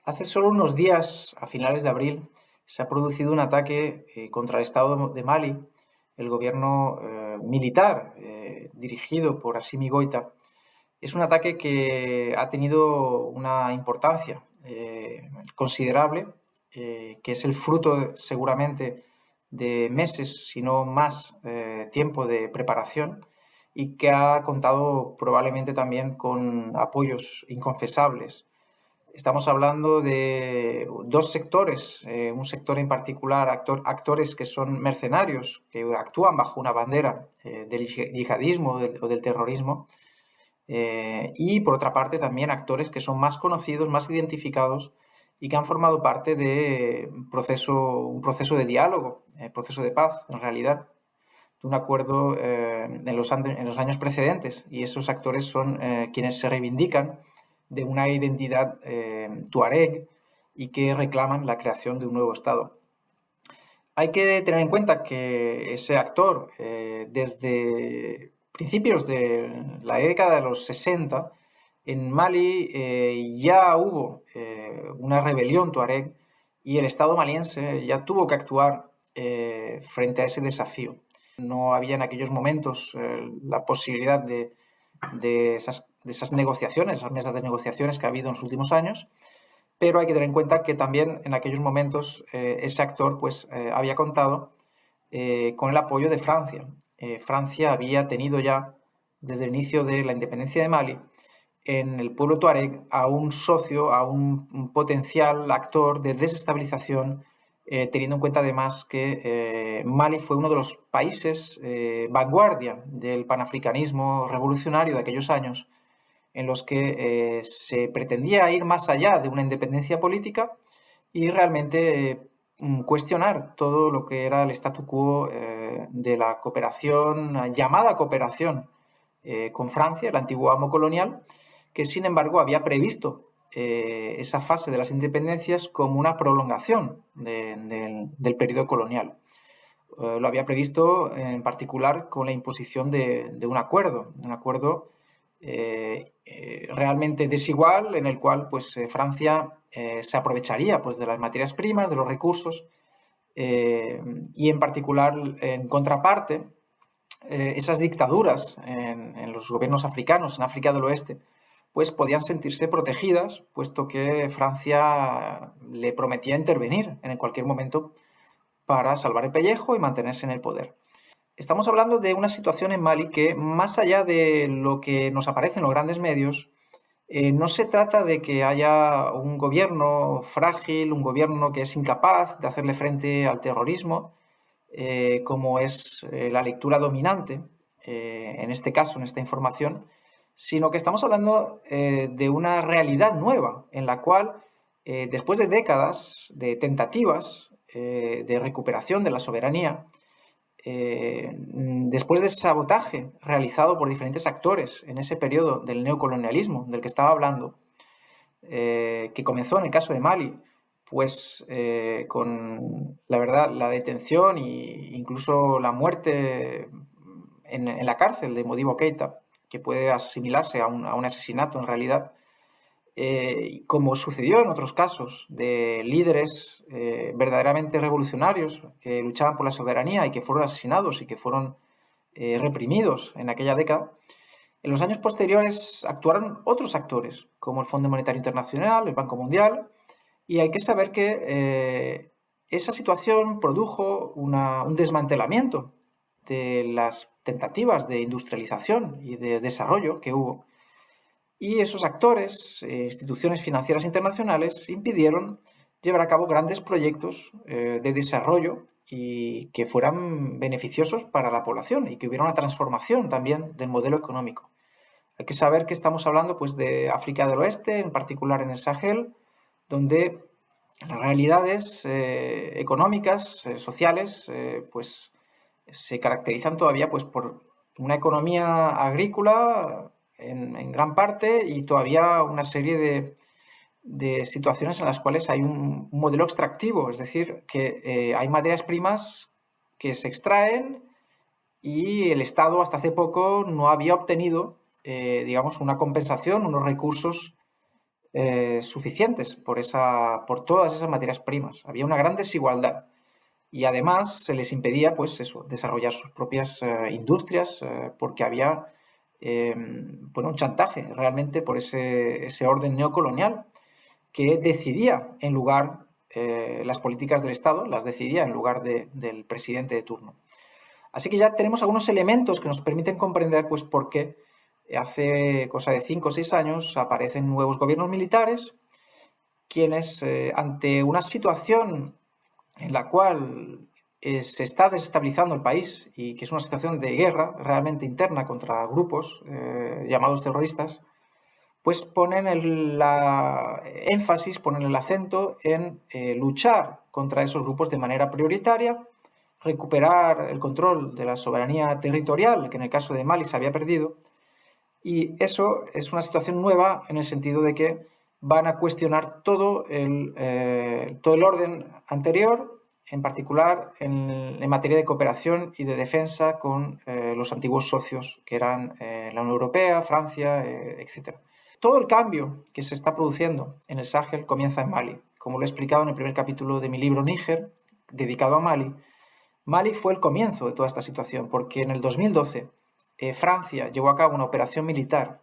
Hace solo unos días, a finales de abril, se ha producido un ataque contra el Estado de Mali. El gobierno militar dirigido por Assimi Goïta es un ataque que ha tenido una importancia considerable, que es el fruto seguramente de meses, si no más, tiempo de preparación, y que ha contado probablemente también con apoyos inconfesables. Estamos hablando de dos sectores, un sector en particular, actores que son mercenarios, que actúan bajo una bandera del yihadismo o del terrorismo, y por otra parte también actores que son más conocidos, más identificados y que han formado parte de un proceso de diálogo, proceso de paz, en realidad, de un acuerdo en los años precedentes. Y esos actores son quienes se reivindican de una identidad tuareg y que reclaman la creación de un nuevo Estado. Hay que tener en cuenta que ese actor, desde principios de la década de los 60, en Mali ya hubo una rebelión tuareg y el Estado maliense ya tuvo que actuar frente a ese desafío. No había en aquellos momentos la posibilidad de esas negociaciones, esas mesas de negociaciones que ha habido en los últimos años, pero hay que tener en cuenta que también en aquellos momentos ese actor pues, había contado con el apoyo de Francia. Francia había tenido ya, desde el inicio de la independencia de Mali, en el pueblo tuareg a un socio, a un potencial actor de desestabilización, teniendo en cuenta además que Mali fue uno de los países vanguardia del panafricanismo revolucionario de aquellos años, en los que se pretendía ir más allá de una independencia política y realmente cuestionar todo lo que era el statu quo de la cooperación, llamada cooperación con Francia, el antiguo amo colonial, que sin embargo había previsto esa fase de las independencias como una prolongación del periodo colonial. Lo había previsto en particular con la imposición de un acuerdo realmente desigual, en el cual pues, Francia se aprovecharía pues, de las materias primas, de los recursos, y en particular, en contraparte, esas dictaduras en los gobiernos africanos, en África del Oeste, pues podían sentirse protegidas, puesto que Francia le prometía intervenir en cualquier momento para salvar el pellejo y mantenerse en el poder. Estamos hablando de una situación en Mali que, más allá de lo que nos aparece en los grandes medios, no se trata de que haya un gobierno frágil, un gobierno que es incapaz de hacerle frente al terrorismo, como es la lectura dominante, en este caso, en esta información, sino que estamos hablando de una realidad nueva en la cual, después de décadas de tentativas de recuperación de la soberanía, después del sabotaje realizado por diferentes actores en ese periodo del neocolonialismo del que estaba hablando, que comenzó en el caso de Mali, pues con la verdad la detención e incluso la muerte en la cárcel de Modibo Keïta, que puede asimilarse a un asesinato en realidad, como sucedió en otros casos de líderes verdaderamente revolucionarios que luchaban por la soberanía y que fueron asesinados y que fueron reprimidos en aquella década. En los años posteriores actuaron otros actores, como el Fondo Monetario Internacional, el Banco Mundial, y hay que saber que esa situación produjo un desmantelamiento de las tentativas de industrialización y de desarrollo que hubo. Y esos actores, instituciones financieras internacionales, impidieron llevar a cabo grandes proyectos de desarrollo y que fueran beneficiosos para la población y que hubiera una transformación también del modelo económico. Hay que saber que estamos hablando pues, de África del Oeste, en particular en el Sahel, donde las realidades económicas, sociales, pues se caracterizan todavía pues, por una economía agrícola en gran parte y todavía una serie de situaciones en las cuales hay un modelo extractivo, es decir, que hay materias primas que se extraen y el Estado hasta hace poco no había obtenido, digamos, una compensación, unos recursos suficientes por todas esas materias primas. Había una gran desigualdad y además se les impedía, pues eso, desarrollar sus propias industrias porque había bueno, un chantaje realmente por ese orden neocolonial que decidía en lugar, las políticas del Estado las decidía en lugar del presidente de turno. Así que ya tenemos algunos elementos que nos permiten comprender pues, por qué hace cosa de 5 o 6 años aparecen nuevos gobiernos militares, quienes ante una situación en la cual se está desestabilizando el país y que es una situación de guerra realmente interna contra grupos llamados terroristas, pues ponen el énfasis, ponen el acento en luchar contra esos grupos de manera prioritaria, recuperar el control de la soberanía territorial, que en el caso de Mali se había perdido, y eso es una situación nueva en el sentido de que van a cuestionar todo el orden anterior, en particular en materia de cooperación y de defensa con los antiguos socios, que eran la Unión Europea, Francia, etc. Todo el cambio que se está produciendo en el Sahel comienza en Mali. Como lo he explicado en el primer capítulo de mi libro Níger, dedicado a Mali, Mali fue el comienzo de toda esta situación, porque en el 2012 Francia llevó a cabo una operación militar,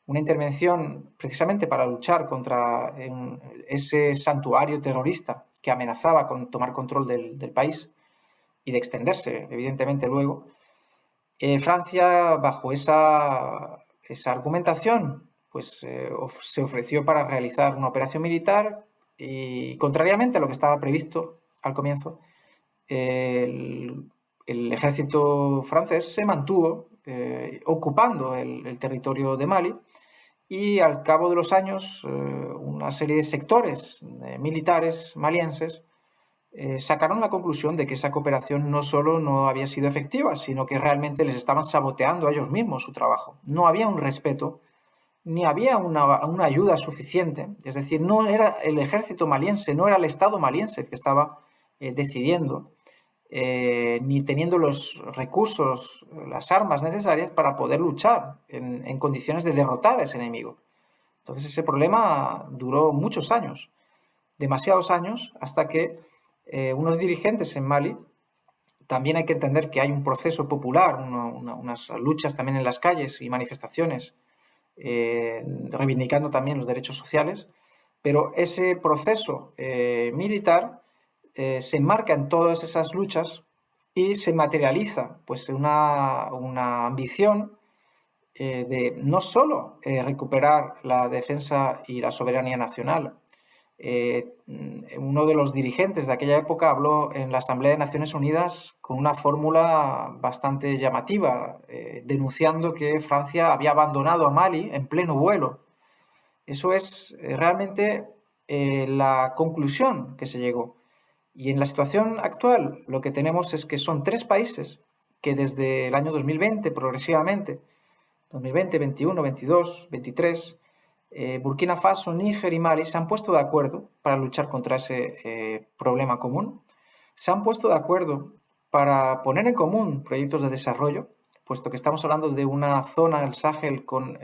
una intervención precisamente para luchar contra ese santuario terrorista que amenazaba con tomar control del país y de extenderse, evidentemente, luego. Francia, bajo esa argumentación, pues se ofreció para realizar una operación militar y, contrariamente a lo que estaba previsto al comienzo, el ejército francés se mantuvo ocupando el territorio de Mali y al cabo de los años una serie de sectores militares malienses sacaron la conclusión de que esa cooperación no solo no había sido efectiva, sino que realmente les estaban saboteando a ellos mismos su trabajo. No había un respeto, ni había una ayuda suficiente. Es decir, no era el ejército maliense, no era el Estado maliense que estaba decidiendo, ni teniendo los recursos, las armas necesarias para poder luchar en condiciones de derrotar a ese enemigo. Entonces ese problema duró muchos años, demasiados años, hasta que unos dirigentes en Mali, también hay que entender que hay un proceso popular, unas luchas también en las calles y manifestaciones, reivindicando también los derechos sociales, pero ese proceso militar se enmarca en todas esas luchas y se materializa pues, una ambición de no solo recuperar la defensa y la soberanía nacional. Uno de los dirigentes de aquella época habló en la Asamblea de Naciones Unidas con una fórmula bastante llamativa, denunciando que Francia había abandonado a Mali en pleno vuelo. Eso es realmente la conclusión que se llegó. Y en la situación actual lo que tenemos es que son 3 países que desde el año 2020 progresivamente, 2020, 21, 22, 23, Burkina Faso, Níger y Mali se han puesto de acuerdo para luchar contra ese problema común. Se han puesto de acuerdo para poner en común proyectos de desarrollo, puesto que estamos hablando de una zona del Sahel con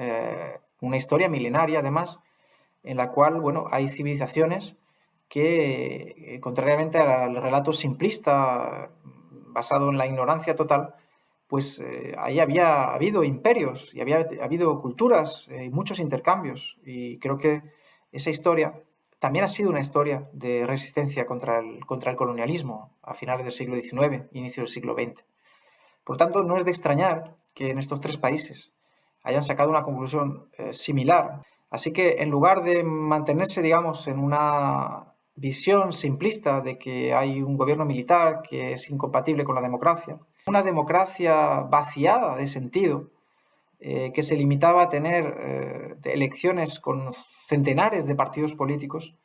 una historia milenaria además, en la cual bueno, hay civilizaciones que, contrariamente al relato simplista basado en la ignorancia total, pues ahí había habido imperios y había habido culturas y muchos intercambios. Y creo que esa historia también ha sido una historia de resistencia contra el colonialismo a finales del siglo XIX, inicio del siglo XX. Por tanto, no es de extrañar que en estos 3 países hayan sacado una conclusión similar. Así que en lugar de mantenerse, digamos, en una visión simplista de que hay un gobierno militar que es incompatible con la democracia, una democracia vaciada de sentido, que se limitaba a tener elecciones con centenares de partidos políticos,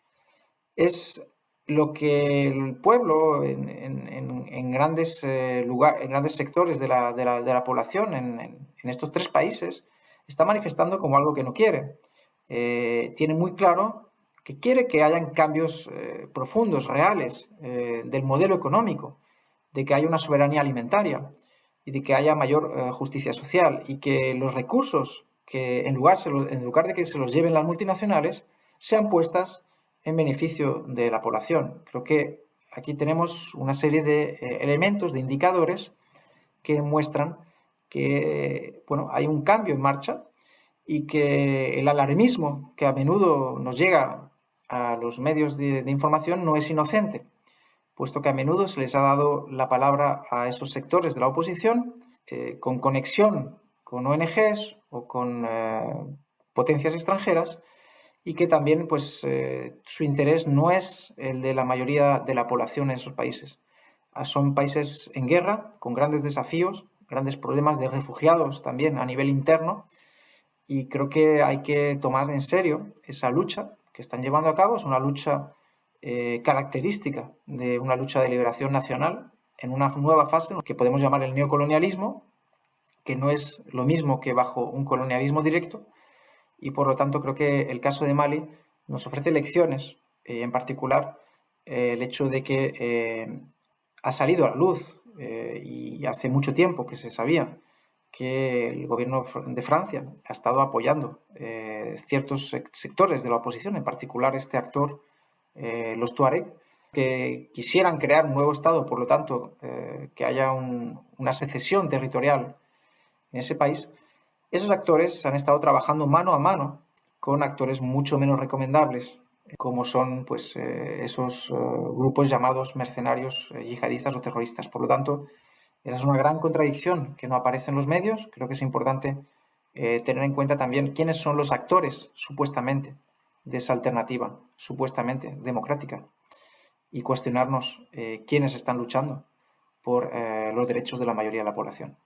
es lo que el pueblo en grandes lugares, en grandes sectores de la población en estos 3 países está manifestando como algo que no quiere. Tiene muy claro que quiere que hayan cambios profundos, reales, del modelo económico, de que haya una soberanía alimentaria y de que haya mayor justicia social y que los recursos que en lugar de que se los lleven las multinacionales, sean puestas en beneficio de la población. Creo que aquí tenemos una serie de elementos, de indicadores que muestran que hay un cambio en marcha y que el alarmismo que a menudo nos llega a los medios de información no es inocente, puesto que a menudo se les ha dado la palabra a esos sectores de la oposición con conexión con ONGs o con potencias extranjeras, y que también su interés no es el de la mayoría de la población en esos países. Son países en guerra, con grandes desafíos, grandes problemas de refugiados también a nivel interno, y creo que hay que tomar en serio esa lucha que están llevando a cabo. Es una lucha característica de una lucha de liberación nacional en una nueva fase que podemos llamar el neocolonialismo, que no es lo mismo que bajo un colonialismo directo, y por lo tanto creo que el caso de Mali nos ofrece lecciones, en particular el hecho de que ha salido a la luz y hace mucho tiempo que se sabía que el gobierno de Francia ha estado apoyando ciertos sectores de la oposición, en particular este actor, los Tuareg, que quisieran crear un nuevo Estado, por lo tanto, que haya una secesión territorial en ese país. Esos actores han estado trabajando mano a mano con actores mucho menos recomendables, como son esos grupos llamados mercenarios yihadistas o terroristas. Por lo tanto, esa es una gran contradicción que no aparece en los medios. Creo que es importante tener en cuenta también quiénes son los actores, supuestamente, de esa alternativa, supuestamente democrática, y cuestionarnos quiénes están luchando por los derechos de la mayoría de la población.